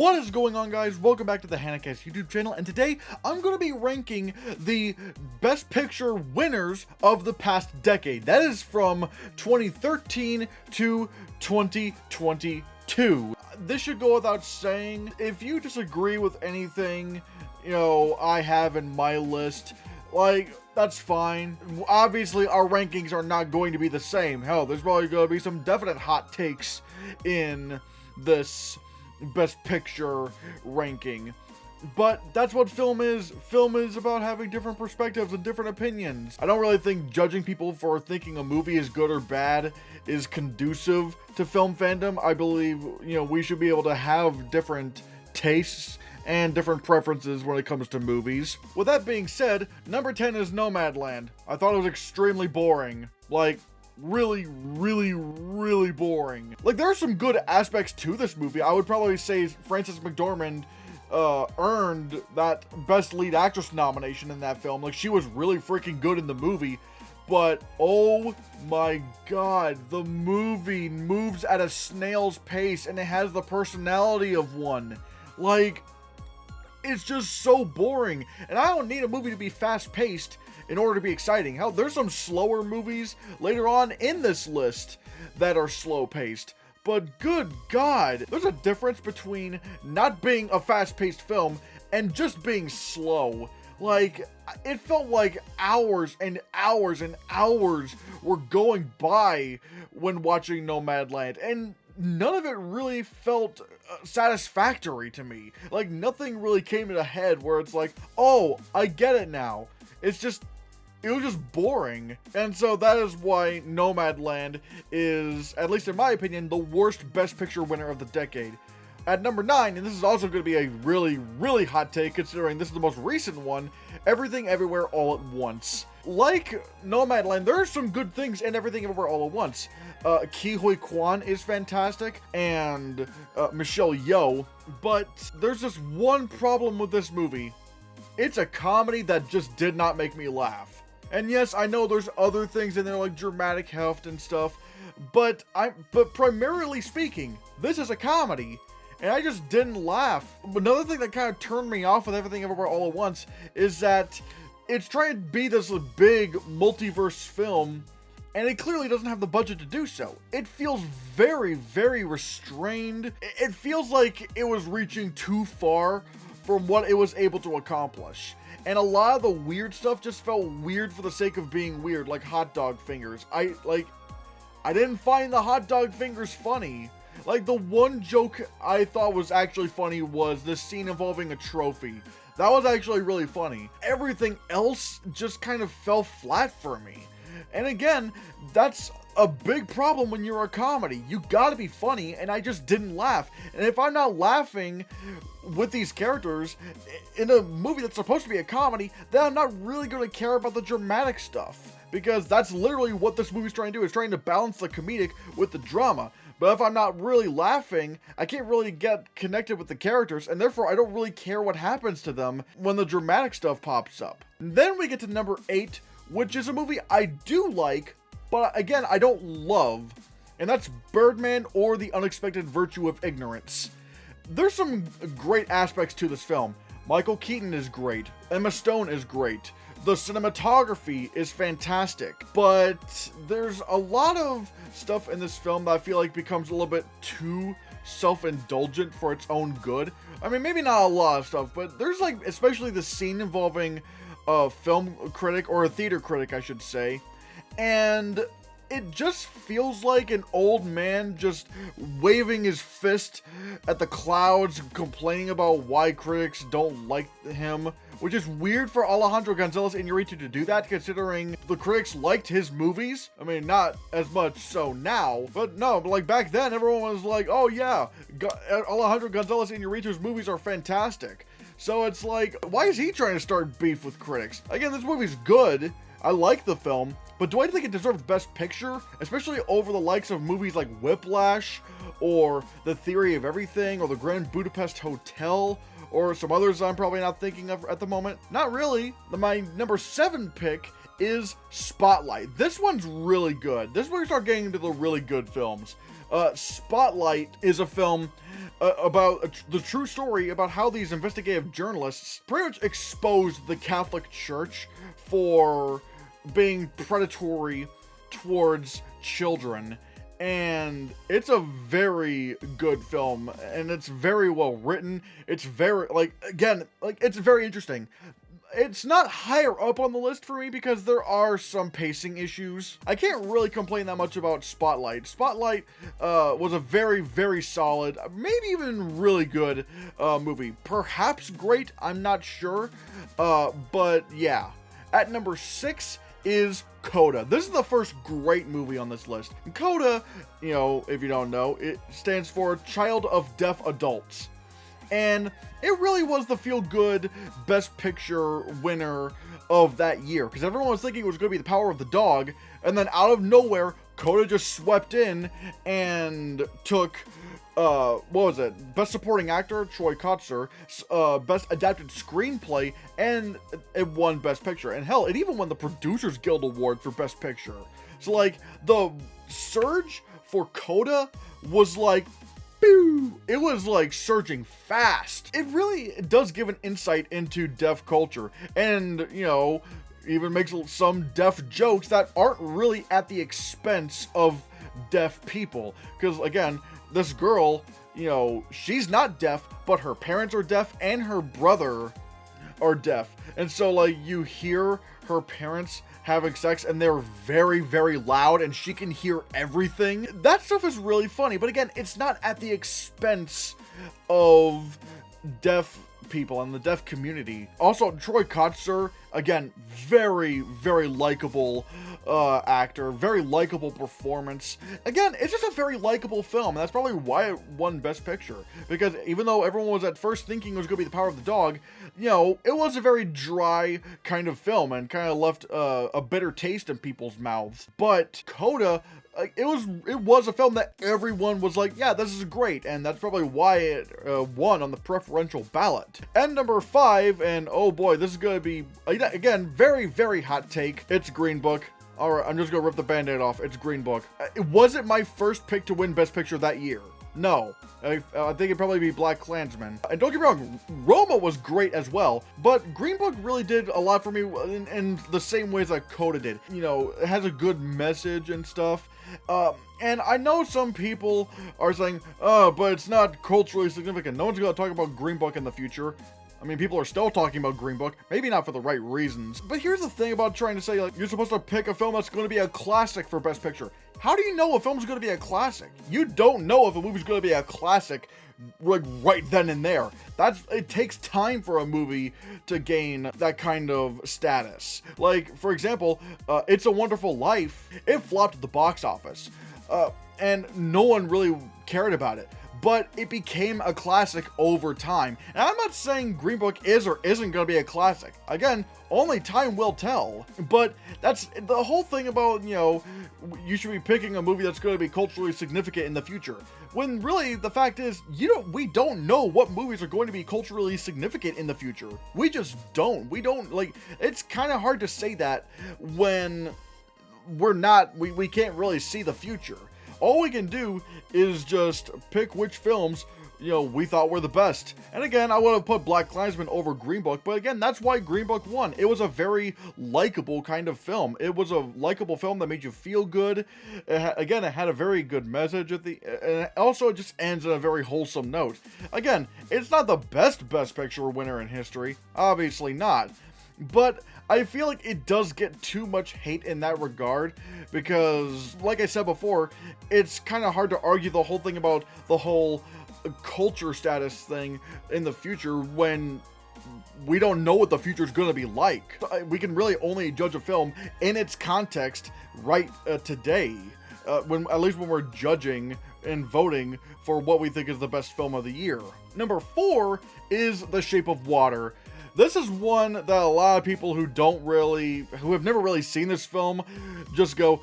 What is going on, guys? Welcome back to the Hannahcast YouTube channel, and today I'm going to be ranking the Best Picture winners of the past decade. That is from 2013 to 2022. This should go without saying. If you disagree with anything, I have in my list, that's fine. Obviously, our rankings are not going to be the same. Hell, there's probably going to be some definite hot takes in this Best Picture ranking. But that's what film is. Film is about having different perspectives and different opinions. I don't really think judging people for thinking a movie is good or bad is conducive to film fandom. I believe, we should be able to have different tastes and different preferences when it comes to movies. With that being said, number 10 is Nomadland. I thought it was extremely boring. Really boring. There are some good aspects to this movie. I would probably say Frances McDormand earned that Best Lead Actress nomination in that film. She was really freaking good in the movie. But, oh my god, the movie moves at a snail's pace and it has the personality of one. It's just so boring. And I don't need a movie to be fast-paced in order to be exciting. Hell, there's some slower movies later on in this list that are slow-paced. But good god, there's a difference between not being a fast-paced film and just being slow. It felt like hours and hours and hours were going by when watching Nomadland, and none of it really felt satisfactory to me. Nothing really came to the head where it's like, oh, I get it now. It was just boring. And so that is why Nomadland is, at least in my opinion, the worst Best Picture winner of the decade. At number 9, and this is also going to be a really hot take considering this is the most recent one, Everything Everywhere All at Once. Like Nomadland, there are some good things in Everything Everywhere All at Once. Ke Huy Quan is fantastic, and Michelle Yeoh, but there's just one problem with this movie. It's a comedy that just did not make me laugh. And yes, I know there's other things in there like dramatic heft and stuff, but primarily speaking, this is a comedy. And I just didn't laugh. Another thing that kind of turned me off with Everything Everywhere All at Once is that it's trying to be this big multiverse film, and it clearly doesn't have the budget to do so. It feels very restrained. It feels like it was reaching too far from what it was able to accomplish. And a lot of the weird stuff just felt weird for the sake of being weird, like hot dog fingers. I didn't find the hot dog fingers funny. The one joke I thought was actually funny was this scene involving a trophy. That was actually really funny. Everything else just kind of fell flat for me. And again, that's a big problem when you're a comedy. You gotta be funny, and I just didn't laugh. And if I'm not laughing with these characters in a movie that's supposed to be a comedy, then I'm not really gonna care about the dramatic stuff. Because that's literally what this movie's trying to do. It's trying to balance the comedic with the drama. But if I'm not really laughing, I can't really get connected with the characters, and therefore I don't really care what happens to them when the dramatic stuff pops up. And then we get to number 8, which is a movie I do like, but again, I don't love, and that's Birdman or The Unexpected Virtue of Ignorance. There's some great aspects to this film. Michael Keaton is great. Emma Stone is great. The cinematography is fantastic, but there's a lot of stuff in this film that I feel like becomes a little bit too self-indulgent for its own good. I mean, maybe not a lot of stuff, but there's especially the scene involving a film critic, or a theater critic, I should say, and it just feels like an old man just waving his fist at the clouds, complaining about why critics don't like him, which is weird for Alejandro González Iñárritu to do that, considering the critics liked his movies. I mean, not as much so now, but no, back then, everyone was like, oh yeah, Alejandro González Iñárritu's movies are fantastic. So it's why is he trying to start beef with critics? Again, this movie's good. I like the film, but do I think it deserves Best Picture? Especially over the likes of movies like Whiplash, or The Theory of Everything, or The Grand Budapest Hotel, or some others I'm probably not thinking of at the moment? Not really. My number 7 pick is Spotlight. This one's really good. This is where we start getting into the really good films. Spotlight is a film about the true story about how these investigative journalists pretty much exposed the Catholic Church for being predatory towards children. And it's a very good film, and it's very well written. It's very, it's very interesting. It's not higher up on the list for me because there are some pacing issues. I can't really complain that much about Spotlight. Spotlight was a very, very solid, maybe even really good movie. Perhaps great, I'm not sure. But yeah. At number 6 is Coda. This is the first great movie on this list. And Coda, you know, if you don't know, it stands for Child of Deaf Adults. And it really was the feel-good Best Picture winner of that year. Because everyone was thinking it was going to be The Power of the Dog. And then out of nowhere, Coda just swept in and took, what was it? Best Supporting Actor, Troy Kotsur. Best Adapted Screenplay, and it won Best Picture. And hell, it even won the Producers Guild Award for Best Picture. So, like, the surge for Coda was like, it was like surging fast. It really does give an insight into deaf culture, and, you know, even makes some deaf jokes that aren't really at the expense of deaf people. Because, again, this girl, you know, she's not deaf, but her parents are deaf and her brother are deaf. And so, like, you hear her parents having sex and they're very, very loud and she can hear everything. That stuff is really funny, but again, it's not at the expense of deaf people and the deaf community. Also, Troy Kotsur, again, very, very likable actor, very likable performance. Again, it's just a very likable film, and that's probably why it won Best Picture. Because even though everyone was at first thinking it was going to be The Power of the Dog, you know, it was a very dry kind of film and kind of left a bitter taste in people's mouths. But Coda, it was a film that everyone was like, yeah, this is great, and that's probably why it won on the preferential ballot. And number 5, and oh boy, this is gonna be, again, very, very hot take. It's Green Book. Alright, I'm just gonna rip the band-aid off. It's Green Book. It wasn't my first pick to win Best Picture that year. No. I think it'd probably be Black Klansman. And don't get me wrong, Roma was great as well, but Green Book really did a lot for me in the same ways that Coda did. You know, it has a good message and stuff. And I know some people are saying, oh, but it's not culturally significant. No one's going to talk about Green Book in the future. I mean, people are still talking about Green Book, maybe not for the right reasons. But here's the thing about trying to say, like, you're supposed to pick a film that's going to be a classic for Best Picture. How do you know a film's going to be a classic? You don't know if a movie's going to be a classic, like, right then and there. It takes time for a movie to gain that kind of status. Like, for example, It's a Wonderful Life, it flopped at the box office. And no one really cared about it. But it became a classic over time. And I'm not saying Green Book is or isn't going to be a classic. Again, only time will tell. But that's the whole thing about, you know, you should be picking a movie that's going to be culturally significant in the future. When really, the fact is, we don't know what movies are going to be culturally significant in the future. We just don't. We don't, like, it's kind of hard to say that when we can't really see the future. All we can do is just pick which films, you know, we thought were the best. And again, I would have put Black Klansman over Green Book, but again, that's why Green Book won. It was a very likable kind of film. It was a likable film that made you feel good. Again, it had a very good message and also it just ends on a very wholesome note. Again, it's not the best Picture winner in history. Obviously not. But I feel like it does get too much hate in that regard because, like I said before, it's kind of hard to argue the whole thing about the whole culture status thing in the future when we don't know what the future is going to be like. We can really only judge a film in its context right today, at least when we're judging and voting for what we think is the best film of the year. Number 4 is The Shape of Water. This is one that a lot of people who have never really seen this film just go,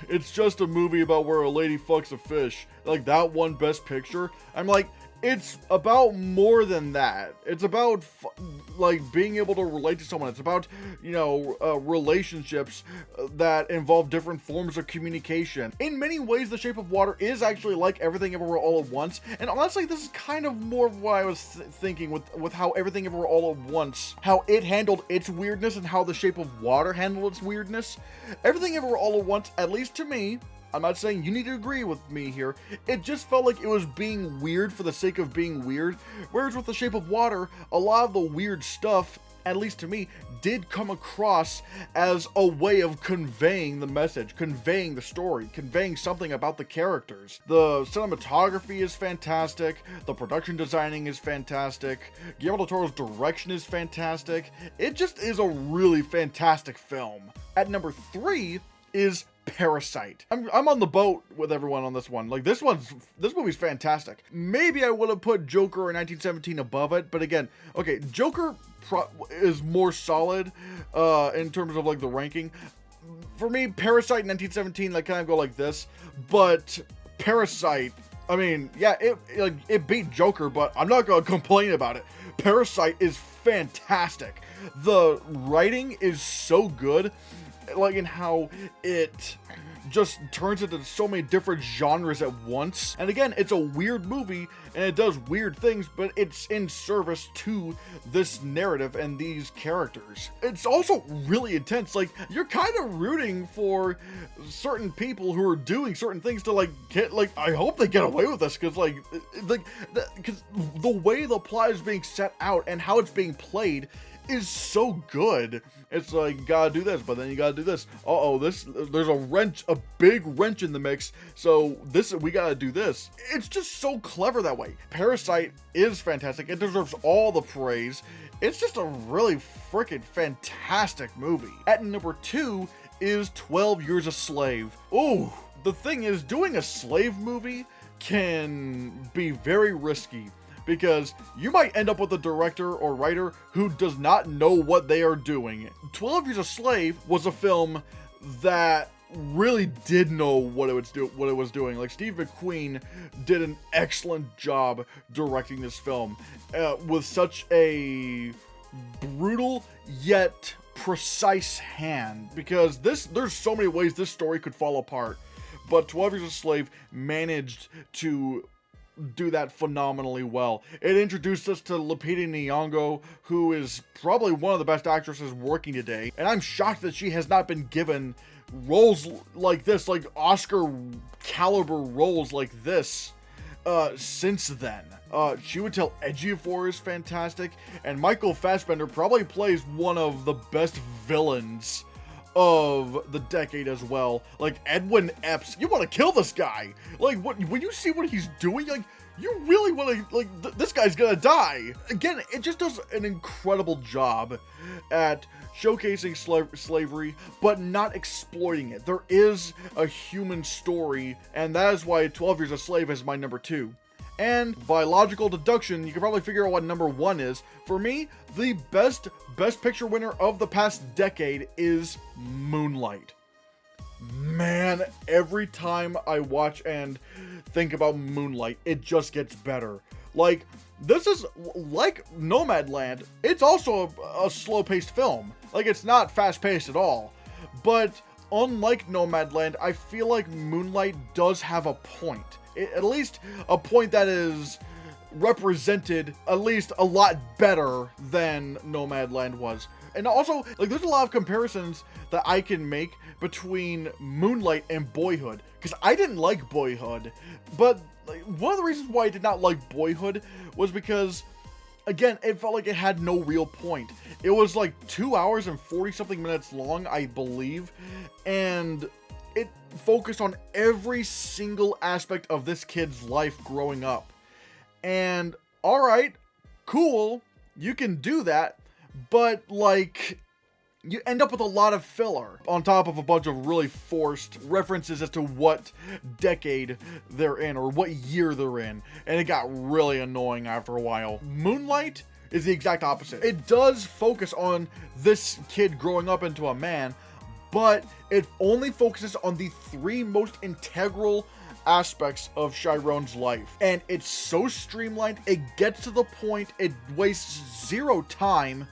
it's just a movie about where a lady fucks a fish. Like, that won Best Picture. I'm like, it's about more than that. It's about like being able to relate to someone. It's about, you know, relationships that involve different forms of communication. In many ways, The Shape of Water is actually like Everything Everywhere All at Once. And honestly, this is kind of more of what I was thinking with how Everything Everywhere All at Once, how it handled its weirdness and how The Shape of Water handled its weirdness. Everything Everywhere All at Once, at least to me, I'm not saying you need to agree with me here, it just felt like it was being weird for the sake of being weird, whereas with The Shape of Water, a lot of the weird stuff, at least to me, did come across as a way of conveying the message, conveying the story, conveying something about the characters. The cinematography is fantastic, the production designing is fantastic, Guillermo del Toro's direction is fantastic. It just is a really fantastic film. At number 3 is Parasite. I'm on the boat with everyone on this one. Like, this movie's fantastic. Maybe I would have put Joker or 1917 above it, but again, okay, Joker is more solid in terms of like the ranking. For me, Parasite and 1917 like kind of go like this, but Parasite, I mean, yeah, it beat Joker, but I'm not gonna complain about it. Parasite is fantastic. The writing is so good, like in how it just turns into so many different genres at once. And again, it's a weird movie and it does weird things, but it's in service to this narrative and these characters. It's also really intense. Like, you're kind of rooting for certain people who are doing certain things to like get, like, I hope they get away with this, because because the way the plot is being set out and how it's being played is so good. It's like, you gotta do this, but then you gotta do this. There's a big wrench in the mix, so we gotta do this. It's just so clever that way. Parasite is fantastic. It deserves all the praise. It's just a really freaking fantastic movie. At number 2 is 12 Years a Slave. Ooh, the thing is, doing a slave movie can be very risky, because you might end up with a director or writer who does not know what they are doing. 12 Years a Slave was a film that really did know what it was doing. Like, Steve McQueen did an excellent job directing this film with such a brutal yet precise hand, because there's so many ways this story could fall apart, but 12 Years a Slave managed to do that phenomenally well. It introduced us to Lupita Nyong'o, who is probably one of the best actresses working today, and I'm shocked that she has not been given roles like this, like Oscar caliber roles like this, since then. Chiwetel Ejiofor is fantastic, and Michael Fassbender probably plays one of the best villains of the decade as well. Like, Edwin Epps, you want to kill this guy. Like, when you see what he's doing, like, you really want to, like, this guy's gonna die. Again, it just does an incredible job at showcasing slavery, but not exploiting it. There is a human story, and that is why 12 Years a Slave is my number 2. And by logical deduction, you can probably figure out what number 1 is. For me, the best picture winner of the past decade is Moonlight. Man, every time I watch and think about Moonlight, it just gets better. Like, this is like Nomadland. It's also a slow-paced film. Like, it's not fast-paced at all. But unlike Nomadland, I feel like Moonlight does have a point. At least a point that is represented at least a lot better than Nomadland was. And also, like, there's a lot of comparisons that I can make between Moonlight and Boyhood, because I didn't like Boyhood, but like, one of the reasons why I did not like Boyhood was because, again, it felt like it had no real point. It was like 2 hours and 40 something minutes long, I believe, and it focused on every single aspect of this kid's life growing up. And alright, cool, you can do that, but like, you end up with a lot of filler on top of a bunch of really forced references as to what decade they're in or what year they're in, and it got really annoying after a while. Moonlight is the exact opposite. It does focus on this kid growing up into a man, but it only focuses on the 3 most integral aspects of Chiron's life. And it's so streamlined, it gets to the point, it wastes zero time,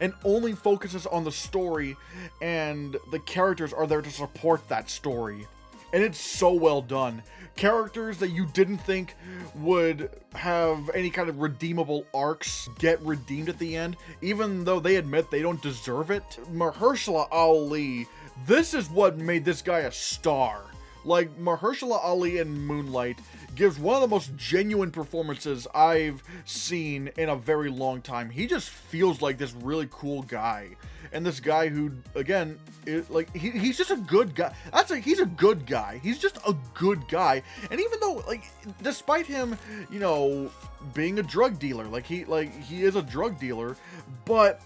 and only focuses on the story, and the characters are there to support that story. And it's so well done. Characters that you didn't think would have any kind of redeemable arcs get redeemed at the end, even though they admit they don't deserve it. Mahershala Ali, this is what made this guy a star. Like, Mahershala Ali in Moonlight gives one of the most genuine performances I've seen in a very long time. He just feels like this really cool guy. And this guy who, again, he's just a good guy. He's a good guy. He's just a good guy. And even though, like, despite him, you know, being a drug dealer, he is a drug dealer, but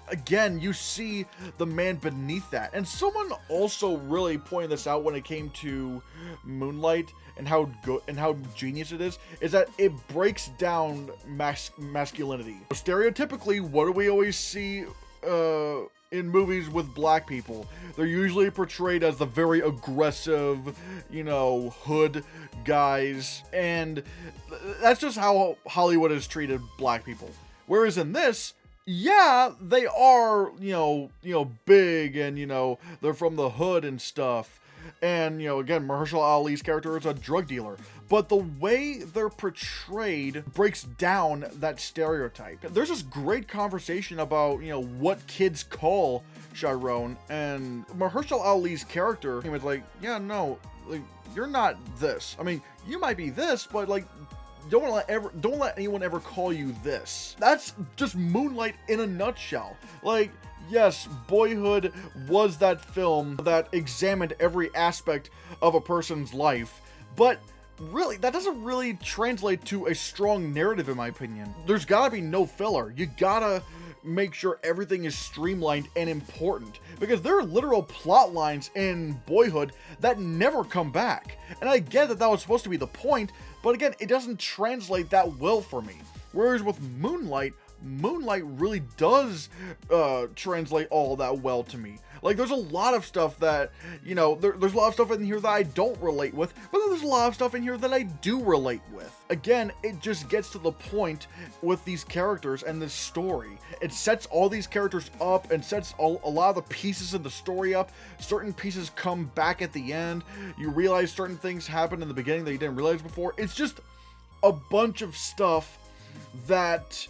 again, you see the man beneath that. And someone also really pointed this out when it came to Moonlight and how good and how genius it is that it breaks down masculinity. Stereotypically, what do we always see in movies with black people? They're usually portrayed as the very aggressive, you know, hood guys, and that's just how Hollywood has treated black people. Whereas in this, yeah, they are, you know, big, and, you know, they're from the hood and stuff. And, you know, again, Mahershala Ali's character is a drug dealer. But the way they're portrayed breaks down that stereotype. There's this great conversation about, you know, what kids call Chiron. And Mahershala Ali's character, he was like, yeah, no, like, you're not this. I mean, you might be this, but, like, don't let anyone ever call you this. That's just Moonlight in a nutshell. Like, yes, Boyhood was that film that examined every aspect of a person's life, but really, that doesn't really translate to a strong narrative, in my opinion. There's gotta be no filler. You gotta make sure everything is streamlined and important, because there are literal plot lines in Boyhood that never come back. And I get that was supposed to be the point, but again, it doesn't translate that well for me. Whereas with Moonlight really does translate all that well to me. Like, there's a lot of stuff that, you know, there's a lot of stuff in here that I don't relate with, but then there's a lot of stuff in here that I do relate with. Again, it just gets to the point with these characters and this story. It sets all these characters up and sets a lot of the pieces of the story up. Certain pieces come back at the end. You realize certain things happen in the beginning that you didn't realize before. It's just a bunch of stuff that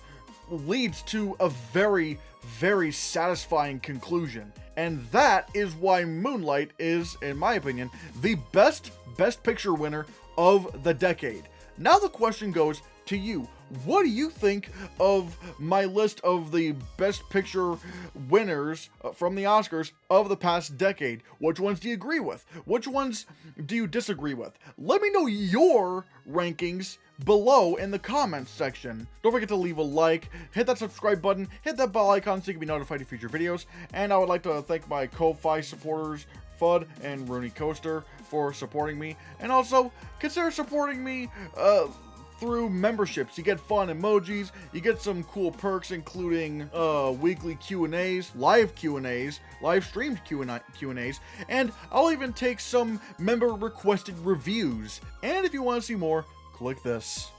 leads to a very, very satisfying conclusion. And that is why Moonlight is, in my opinion, the best picture winner of the decade. Now the question goes to you. What do you think of my list of the best picture winners from the Oscars of the past decade? Which ones do you agree with? Which ones do you disagree with? Let me know your rankings below in the comments section. Don't forget to leave a like, hit that subscribe button, hit that bell icon so you can be notified of future videos. And I would like to thank my Ko-Fi supporters, Fudd and Rooney Coaster, for supporting me. And also, consider supporting me through memberships. You get fun emojis, you get some cool perks, including weekly Q&As, live Q&As, live streamed Q&As, and I'll even take some member requested reviews. And if you want to see more, click this.